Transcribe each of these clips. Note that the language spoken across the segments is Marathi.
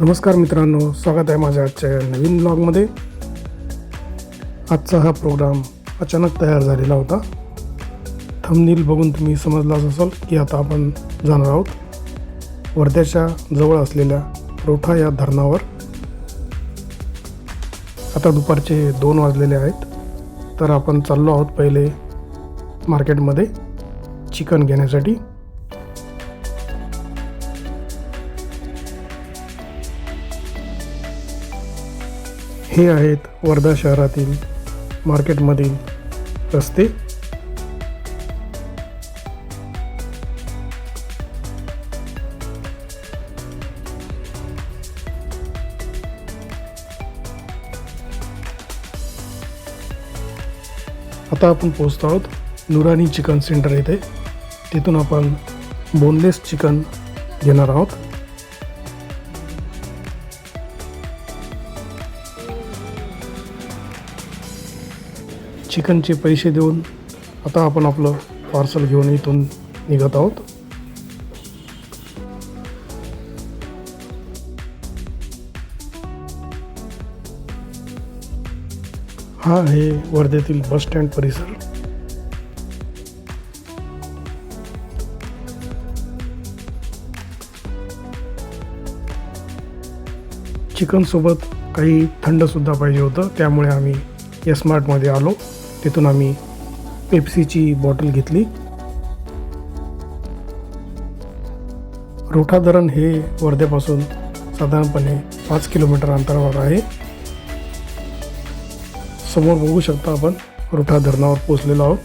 नमस्कार मित्रांनो, स्वागत आहे माझ्या आजच्या नवीन ब्लॉगमध्ये। आजचा हा प्रोग्राम अचानक तयार झालेला होता। थंबनेल बघून तुम्ही समजलाच असाल की आता आपण जाणार आहोत वर्ध्याच्या जवळ असलेल्या रोठा या धरणावर। आता दुपारचे 2 वाजलेले आहेत, तर आपण चाललो आहोत पहिले मार्केटमध्ये चिकन घेण्यासाठी। हे आहेत वर्धा शहरातील मार्केटमधील रस्ते। आता आपण पोहोचतो आहोत नुरानी चिकन सेंटर येथे। तिथून आपण बोनलेस चिकन घेणार आहोत। चिकनचे पैसे देऊन आता आपण आपलं पार्सल घेऊन इथून निघत आहोत। हा आहे वर्ध्यातील बस स्टँड परिसर। चिकन सोबत काही थंड सुद्धा पाहिजे होतं, त्यामुळे आम्ही एस मार्टमध्ये आलो। तिथून आम्ही पेप्सीची बॉटल घेतली। रोठा धरण हे वर्ध्यापासून साधारणपणे 5 किलोमीटर अंतरावर आहे। समोर बघू शकता आपण रोठा धरणावर पोहोचलेलो आहोत।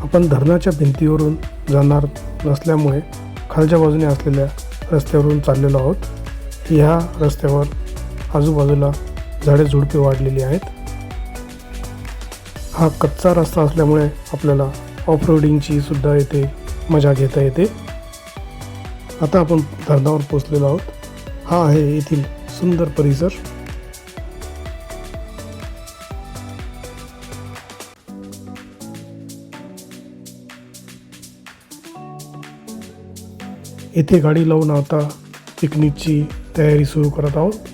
आपण धरणाच्या भिंतीवरून जाणार नसल्यामुळे खालच्या बाजूने असलेल्या रस्त्यावरून चाललेलो आहोत। ह्या रस्त्यावर आजूबाजूला झाडे झुडपे वाढलेली आहेत। हा कच्चा रस्ता असल्यामुळे आपल्याला ऑफ रोडिंगची सुद्धा येथे मजा घेता येते। आता आपण धरणावर पोहोचलेलो आहोत। हा आहे येथील सुंदर परिसर। येथे गाडी लावून आता पिकनिकची तयारी सुरू करत आहोत।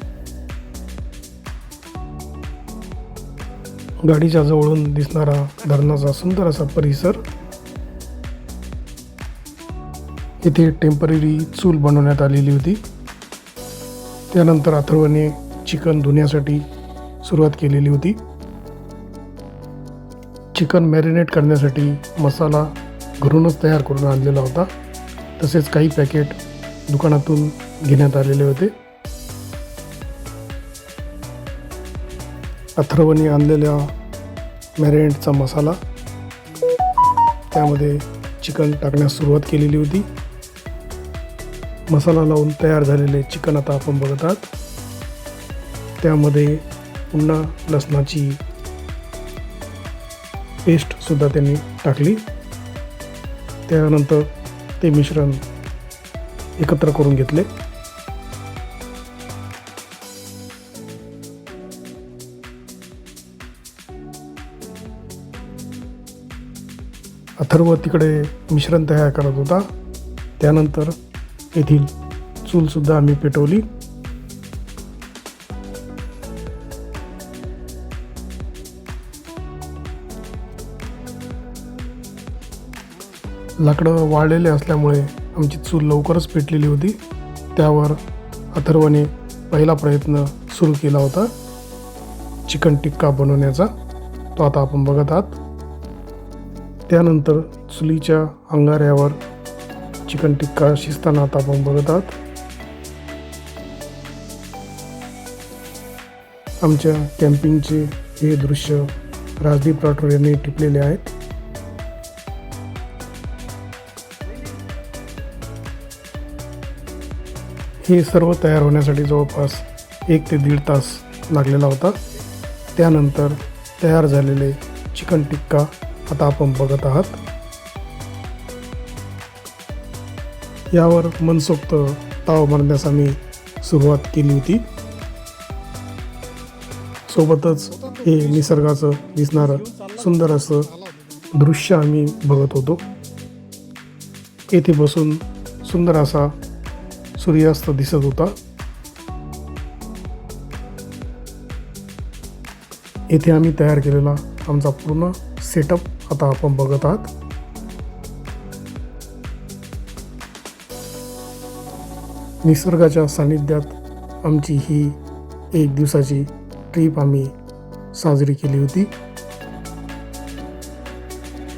गाडीच्या जवळून दिसणारा धरणाचा सुंदर असा परिसर। इथे टेम्पररी चूल बनवण्यात आलेली होती। त्यानंतर अथर्वने चिकन धुण्यासाठी सुरुवात केलेली होती। चिकन मॅरिनेट करण्यासाठी मसाला घरूनच तयार करून आणलेला होता, तसेच काही पॅकेट दुकानातून घेण्यात आलेले होते। अथर्वने आणलेल्या मॅरिनेटचा मसाला त्यामध्ये चिकन टाकण्यास सुरुवात केलेली होती। मसाला लावून तयार झालेले चिकन आता आपण बघत आहात। त्यामध्ये पुन्हा लसणाची पेस्ट सुद्धा त्यांनी टाकली। त्यानंतर ते मिश्रण एकत्र करून घेतले। अथर्व तिकडे मिश्रण तयार करत होता। त्यानंतर येथील चूलसुद्धा आम्ही पेटवली। लाकडं वाळलेले असल्यामुळे आमची चूल लवकरच पेटलेली होती। त्यावर अथर्वने पहिला प्रयत्न सुरू केला होता चिकन टिक्का बनवण्याचा। तो आता आपण बघत आहात। त्यानंतर चुलीच्या अंगाऱ्यावर चिकन टिक्का शिजताना आता आपण बघत आहात। आमच्या कॅम्पिंगचे हे दृश्य राजदीप राठोड यांनी टिपलेले आहेत। हे सर्व तयार होण्यासाठी जवळपास 1 ते 1.5 तास लागलेला होता। त्यानंतर तयार झालेले चिकन टिक्का आता आपण बघत आहात। यावर मनसोक्त ताव मारण्यास आम्ही सुरुवात केली होती। सोबतच हे निसर्गाचं दिसणारं सुंदर असं दृश्य आम्ही बघत होतो। येथे बसून सुंदर असा सूर्यास्त दिसत होता. येथे आम्ही तयार केलेला आमचा पूर्ण सेटअप आता आपण बघत आहात. निसर्गाच्या सानिध्यात आमची ही 1 दिवसाची ट्रिप आम्ही साजरी केली होती.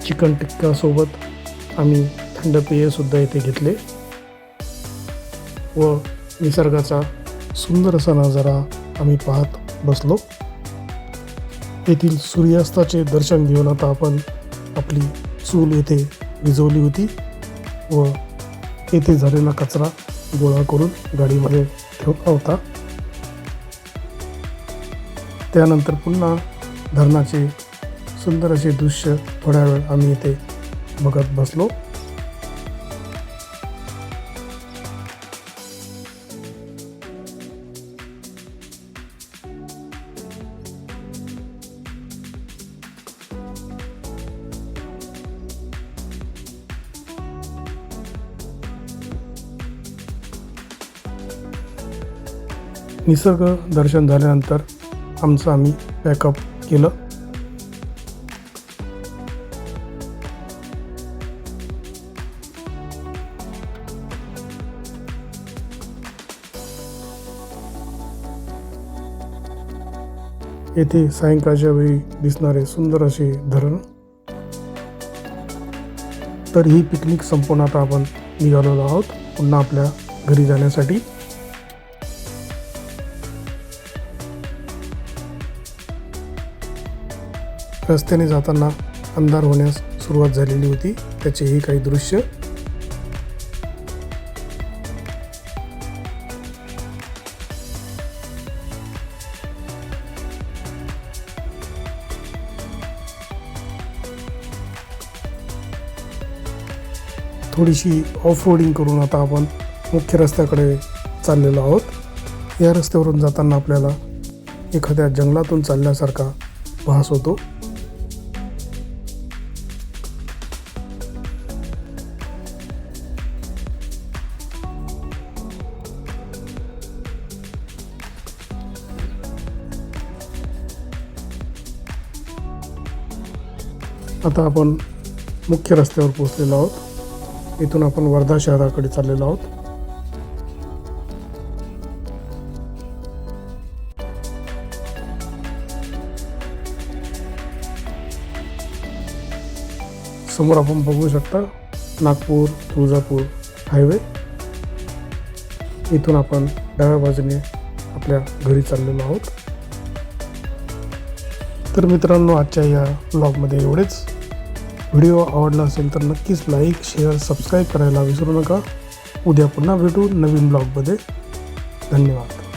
चिकन टिक्का सोबत आम्ही थंड पेयसुद्धा इथे घेतले व निसर्गाचा सुंदर असा नजारा आम्ही पाहत बसलो. येथील सूर्यास्ताचे दर्शन घेऊन आता आपण आपली चूल येथे विझवली होती व येथे झालेला कचरा गोळा करून गाडीमध्ये ठेवला होता. त्यानंतर पुन्हा धरणाचे सुंदर असे दृश्य थोड्या वेळ आम्ही इथे बघत बसलो. निसर्ग दर्शन झाल्यानंतर आमचं आम्ही पॅकअप केलं. येथे सायंकाळच्या वेळी दिसणारे सुंदर असे धरण. तर ही पिकनिक संपवून आता आपण निघालेलो आहोत पुन्हा आपल्या घरी जाण्यासाठी. रस्त्याने जाताना अंधार होण्यास सुरुवात झालेली होती. त्याचे हे काही दृश्य. थोडीशी ऑफ रोडिंग करून आता आपण मुख्य रस्त्याकडे चाललेलो आहोत. या रस्त्यावरून जाताना आपल्याला एखाद्या जंगलातून चालल्यासारखा भास होतो. आता आपण मुख्य रस्त्यावर पोहोचलेलो आहोत. इथून आपण वर्धा शहराकडे चाललेलो आहोत. समोर आपण बघू शकता नागपूर तुळजापूर हायवे. इथून आपण डाव्या बाजूने आपल्या घरी चाललेलो आहोत. तर मित्रांनो, आजच्या या ब्लॉगमध्ये एवढेच. व्हिडिओ आवडला असेल तर नक्कीच लाईक शेअर सबस्क्राईब करायला विसरू नका. उद्या पुन्हा भेटू नवीन ब्लॉगमध्ये. धन्यवाद.